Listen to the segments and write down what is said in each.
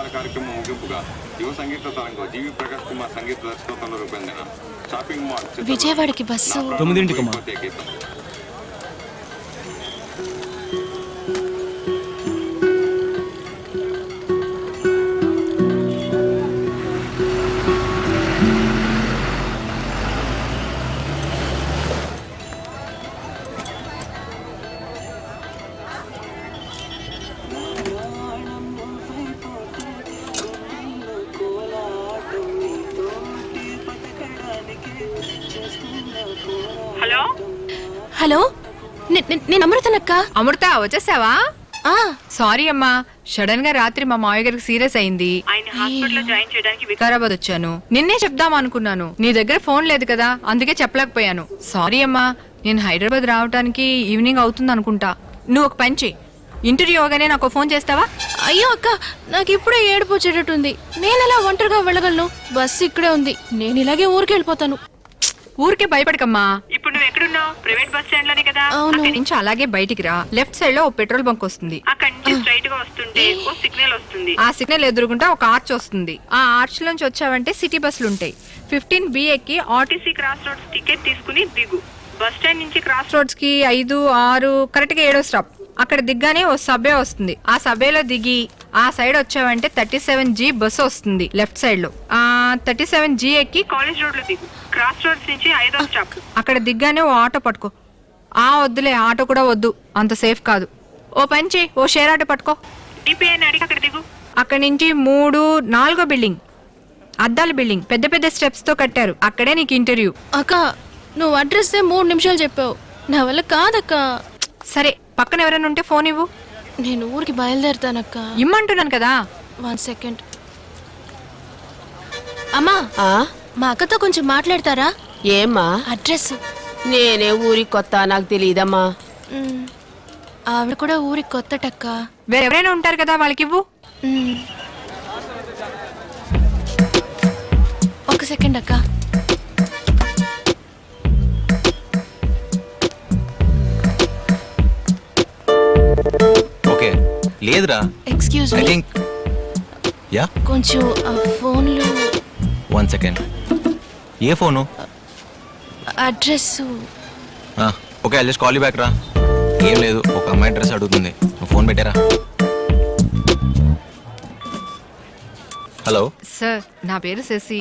సంగీతకాల కార్యక్రమం ముగింపుగా యువ సంగీత తరంగం జీవి ప్రకాష్ కుమార్ సంగీత దర్శకత్వంలో రూపొందిన షాపింగ్ మాల్ విజయవాడకి బస్సు 9:00 గీతం. హలో నేను అమృతనక్క. అమృత వచ్చేసావా? సారీ అమ్మా, సడన్ గా రాత్రి మా మావయ్య గారికి సీరియస్ అయింది. ఆయన హాస్పిటల్లో జాయిన్ చేయడానికి వికారాబాద్ వచ్చాను. నిన్నే చెప్దాం అనుకున్నాను, నీ దగ్గర ఫోన్ లేదు కదా, అందుకే చెప్పలేకపోయాను. సారీ అమ్మా, నేను హైదరాబాద్ రావడానికి ఈవినింగ్ అవుతుంది అనుకుంటా. నువ్వు ఒక పని చెయ్యి, ఇంటర్వ్యూ అవగానే నాకు ఫోన్ చేస్తావా? అయ్యో అక్క, నాకు ఇప్పుడే ఏడుపు వచ్చేటట్టుంది. నేను ఎలా ఒంటరిగా వెళ్ళగలను? బస్సు ఇక్కడే ఉంది, నేను ఇలాగే ఊరికి వెళ్ళిపోతాను. ఊరికే భయపడకమ్మా. ఇప్పుడు నువ్వు ఎక్కడున్నావు? ప్రైవేట్ బస్ స్టాండ్ లోనే కదా. అక్కడి నుంచి అలాగే బయటికి రా, లెఫ్ట్ సైడ్ లో ఓ పెట్రోల్ బంక్ వస్తుంది. అక్కడి నుంచి స్ట్రైట్ గా వస్తుంటే ఓ సిగ్నల్ వస్తుంది. ఆ సిగ్నల్ ఎదురుకుంటా ఒక ఆర్చ్ వస్తుంది. ఆ ఆర్చ్ నుంచి వచ్చావంటే సిటీ బస్సులు ఉంటాయి. 15B ఎక్కి ఆర్టీసీ క్రాస్ రోడ్స్ టికెట్ తీసుకుని దిగు. బస్ స్టాండ్ నుంచి క్రాస్ రోడ్స్ కి 5, 6 కరెక్ట్ గా 7వ స్టాప్. అక్కడ దిగ్గానే ఓ సబ్వే వస్తుంది. ఆ సబ్వేలో దిగి ఆ సైడ్ వచ్చావంటే 37G బస్సు వస్తుంది లెఫ్ట్ సైడ్ లో. 37G ఎక్కి కాలేజ్ రోడ్ లో దిగు. క్రాస్ రోడ్స్ నుంచి 5వ స్టాప్. అక్కడ దిగ్గానే ఓ ఆటో పట్టుకో. వద్దులే, ఆటో కూడా వద్దు, అంత సేఫ్ కాదు. ఓ పని చేయి, ఓ షేర్ ఆటో పట్టుకో. డిపిఐని అడిగి అక్కడ దిగు. అక్కడి నుంచి 3, 4వ బిల్డింగ్, అద్దాల బిల్డింగ్, పెద్ద పెద్ద స్టెప్స్ తో కట్టారు. అక్కడే నీకు ఇంటర్వ్యూ. అక్క, నువ్వు అడ్రస్ 3 నిమిషాలు చెప్పావు, నా వల్ల కాదక్క. సరే, పక్కన ఎవరైనా ఉంటే ఫోన్ ఇవ్వు. నేను ఊరికి బయలుదేరుతానక్క. ఇమ్మంటున్నాను కదా. 1 సెకండ్. అమ్మా, మా అక్కతో కొంచెం మాట్లాడతారా? ఏమ్మా? అడ్రస్. నేనే ఊరికి కొత్త, నాకు తెలియదమ్మా. ఆవిడ కూడా ఊరికి కొత్తటక్క. వేరెవరైనా ఉంటారు కదా, వాళ్ళకి ఇవ్వు. 1 సెకండ్ అక్క. ఓకే, లేదురా. ఎక్స్క్యూజ్ మీ, యా కొంచెం ఆ ఫోన్లో 1 second. A phone? Address. Okay, I just call you back రా. ఏం లేదు, ఒక అమ్మాయి అడ్రస్ అడుగుతుంది, నువ్వు ఫోన్ పెట్టారా? హలో సార్, నా పేరు శశి,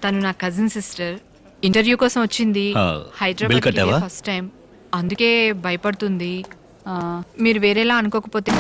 తను నా కజిన్ సిస్టర్. ఇంటర్వ్యూ కోసం వచ్చింది. హైదరాబాద్ ఫస్ట్ టైం, అందుకే భయపడుతుంది. మీరు వేరేలా అనుకోకపోతే.